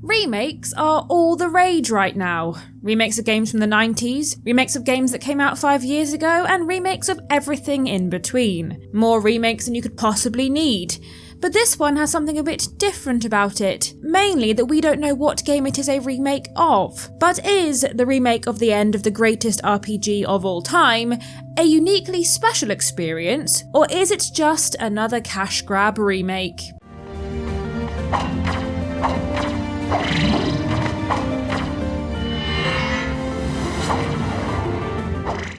Remakes are all the rage right now. Remakes of games from the 90s, remakes of games that came out 5 years ago, and remakes of everything in between. More remakes than you could possibly need. But this one has something a bit different about it, mainly that we don't know what game it is a remake of. But is the remake of the end of the greatest RPG of all time a uniquely special experience, or is it just another cash grab remake?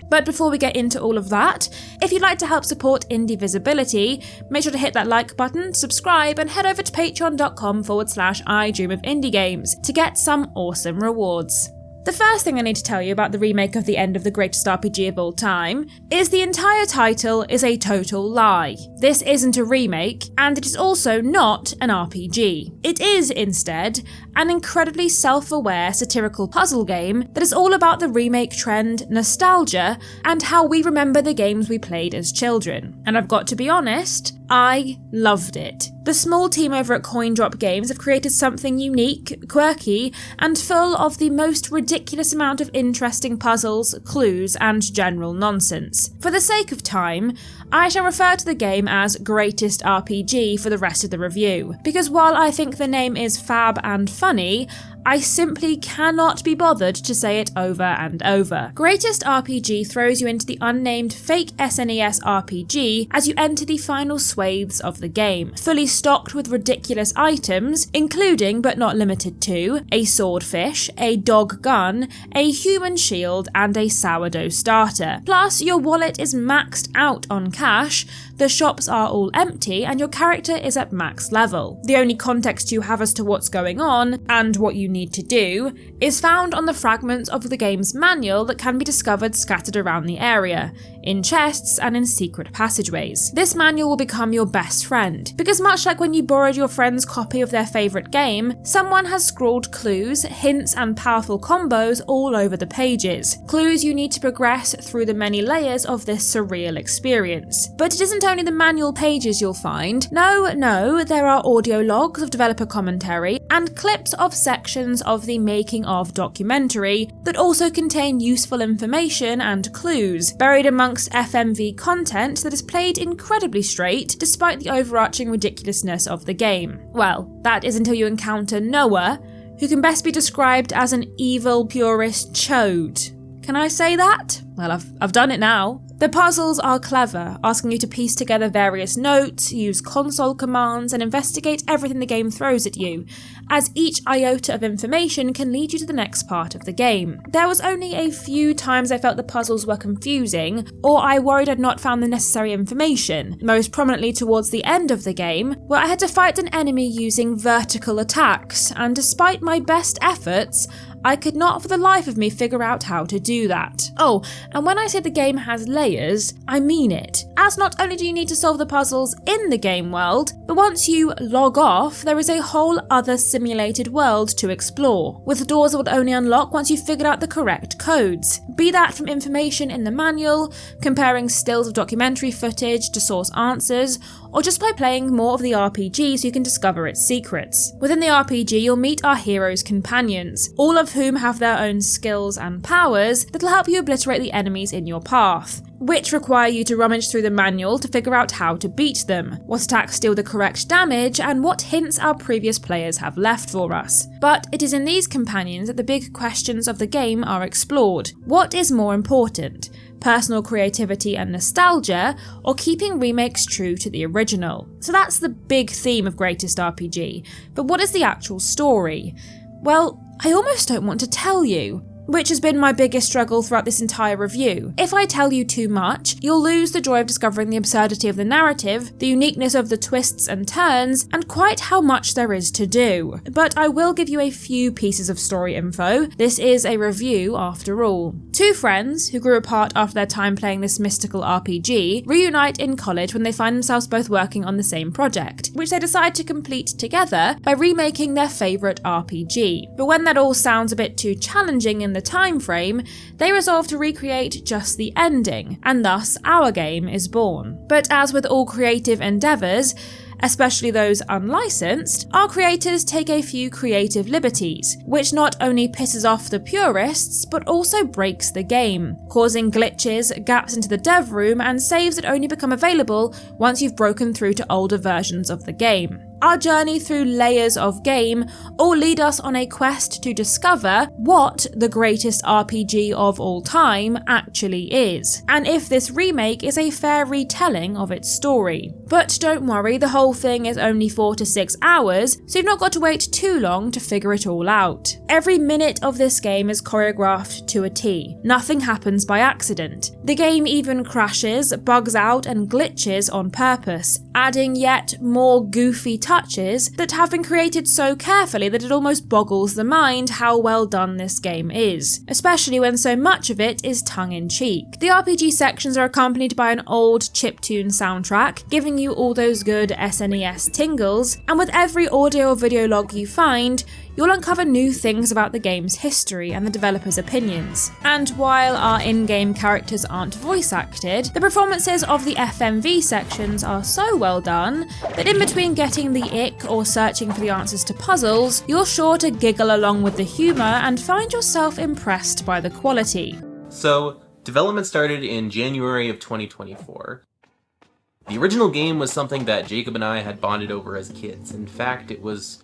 But before we get into all of that, if you'd like to help support indie visibility, make sure to hit that like button, subscribe, and head over to patreon.com/idreamofindiegames to get some awesome rewards. The first thing I need to tell you about the remake of the end of the greatest RPG of all time is the entire title is a total lie. This isn't a remake, and it is also not an RPG. It is, instead, an incredibly self-aware satirical puzzle game that is all about the remake trend, nostalgia, and how we remember the games we played as children. And I've got to be honest, I loved it. The small team over at CoinDrop Games have created something unique, quirky, and full of the most ridiculous amount of interesting puzzles, clues, and general nonsense. For the sake of time, I shall refer to the game as Greatest RPG for the rest of the review, because while I think the name is fab and funny, I simply cannot be bothered to say it over and over. Greatest RPG throws you into the unnamed fake SNES RPG as you enter the final swathes of the game, fully stocked with ridiculous items, including but not limited to a swordfish, a dog gun, a human shield, and a sourdough starter. Plus, your wallet is maxed out on cash, the shops are all empty, and your character is at max level. The only context you have as to what's going on, and what you need to do, is found on the fragments of the game's manual that can be discovered scattered around the area, in chests and in secret passageways. This manual will become your best friend, because much like when you borrowed your friend's copy of their favourite game, someone has scrawled clues, hints, and powerful combos all over the pages. Clues you need to progress through the many layers of this surreal experience. But it isn't only the manual pages you'll find. No, there are audio logs of developer commentary and clips of sections of the making of documentary that also contain useful information and clues, buried amongst FMV content that is played incredibly straight despite the overarching ridiculousness of the game. Well, that is until you encounter Noah, who can best be described as an evil purist chode. Can I say that? Well, I've done it now. The puzzles are clever, asking you to piece together various notes, use console commands, and investigate everything the game throws at you, as each iota of information can lead you to the next part of the game. There was only a few times I felt the puzzles were confusing, or I worried I'd not found the necessary information, most prominently towards the end of the game, where I had to fight an enemy using vertical attacks, and despite my best efforts, I could not for the life of me figure out how to do that. Oh, and when I say the game has layers, I mean it. As not only do you need to solve the puzzles in the game world, but once you log off, there is a whole other simulated world to explore, with doors that will only unlock once you've figured out the correct codes. Be that from information in the manual, comparing stills of documentary footage to source answers, or just by playing more of the RPG so you can discover its secrets. Within the RPG, you'll meet our hero's companions, all of whom have their own skills and powers that'll help you obliterate the enemies in your path, which require you to rummage through the manual to figure out how to beat them, what attacks deal the correct damage, and what hints our previous players have left for us. But it is in these companions that the big questions of the game are explored. What is more important? Personal creativity and nostalgia, or keeping remakes true to the original? So that's the big theme of Greatest RPG, but what is the actual story? Well, I almost don't want to tell you, which has been my biggest struggle throughout this entire review. If I tell you too much, you'll lose the joy of discovering the absurdity of the narrative, the uniqueness of the twists and turns, and quite how much there is to do. But I will give you a few pieces of story info. This is a review after all. Two friends, who grew apart after their time playing this mystical RPG, reunite in college when they find themselves both working on the same project, which they decide to complete together by remaking their favourite RPG. But when that all sounds a bit too challenging in the time frame, they resolve to recreate just the ending, and thus our game is born. But as with all creative endeavours, especially those unlicensed, our creators take a few creative liberties, which not only pisses off the purists, but also breaks the game, causing glitches, gaps into the dev room, and saves that only become available once you've broken through to older versions of the game. Our journey through layers of game all lead us on a quest to discover what the greatest RPG of all time actually is, and if this remake is a fair retelling of its story. But don't worry, the whole thing is only 4 to 6 hours, so you've not got to wait too long to figure it all out. Every minute of this game is choreographed to a T. Nothing happens by accident. The game even crashes, bugs out, and glitches on purpose, adding yet more goofy touches that have been created so carefully that it almost boggles the mind how well done this game is, especially when so much of it is tongue-in-cheek. The RPG sections are accompanied by an old chiptune soundtrack, giving you all those good SNES tingles, and with every audio or video log you find, you'll uncover new things about the game's history and the developers' opinions. And while our in-game characters aren't voice acted, the performances of the FMV sections are so well done that in between getting the ick or searching for the answers to puzzles, you're sure to giggle along with the humour and find yourself impressed by the quality. So, development started in January of 2024. The original game was something that Jacob and I had bonded over as kids. In fact, it was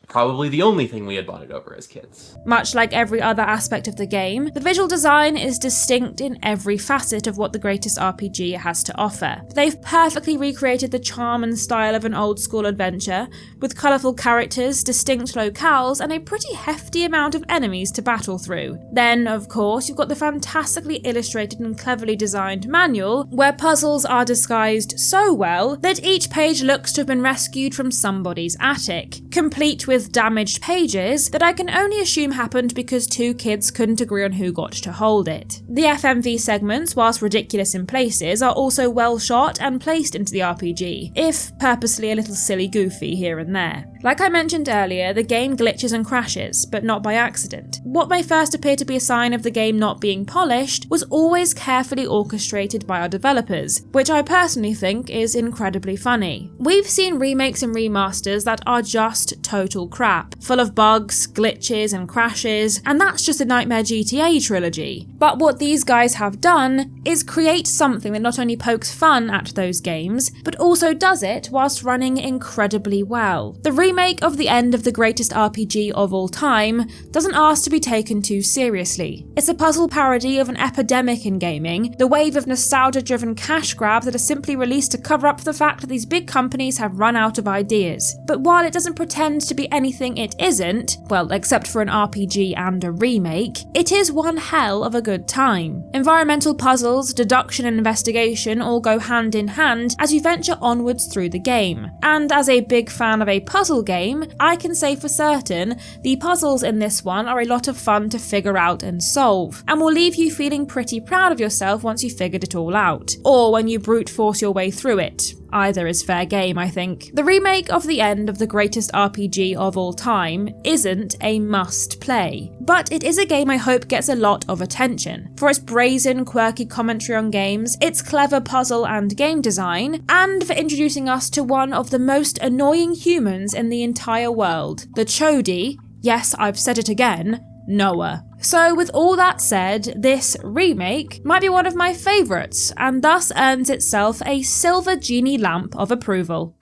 probably the only thing we had bonded over as kids. Much like every other aspect of the game, the visual design is distinct in every facet of what the greatest RPG has to offer. They've perfectly recreated the charm and style of an old school adventure, with colourful characters, distinct locales, and a pretty hefty amount of enemies to battle through. Then, of course, you've got the fantastically illustrated and cleverly designed manual, where puzzles are disguised so well that each page looks to have been rescued from somebody's attic, complete with damaged pages that I can only assume happened because two kids couldn't agree on who got to hold it. The FMV segments, whilst ridiculous in places, are also well shot and placed into the RPG, if purposely a little silly goofy here and there. Like I mentioned earlier, the game glitches and crashes, but not by accident. What may first appear to be a sign of the game not being polished was always carefully orchestrated by our developers, which I personally think is incredibly funny. We've seen remakes and remasters that are just total crap, full of bugs, glitches and crashes, and that's just the Nightmare GTA trilogy. But what these guys have done is create something that not only pokes fun at those games, but also does it whilst running incredibly well. The remake of the end of the greatest RPG of all time doesn't ask to be taken too seriously. It's a puzzle parody of an epidemic in gaming, the wave of nostalgia-driven cash grabs that are simply released to cover up for the fact that these big companies have run out of ideas. But while it doesn't pretend to be anything it isn't, well, except for an RPG and a remake, it is one hell of a good time. Environmental puzzles, deduction and investigation all go hand in hand as you venture onwards through the game. And as a big fan of a puzzle game, I can say for certain the puzzles in this one are a lot of fun to figure out and solve, and will leave you feeling pretty proud of yourself once you've figured it all out, or when you brute force your way through it. Either is fair game, I think. The remake of the end of the greatest RPG of all time isn't a must play, but it is a game I hope gets a lot of attention for its brazen, quirky commentary on games, its clever puzzle and game design, and for introducing us to one of the most annoying humans in the entire world, the Chody, yes, I've said it again, Noah. So with all that said, this remake might be one of my favourites, and thus earns itself a silver genie lamp of approval.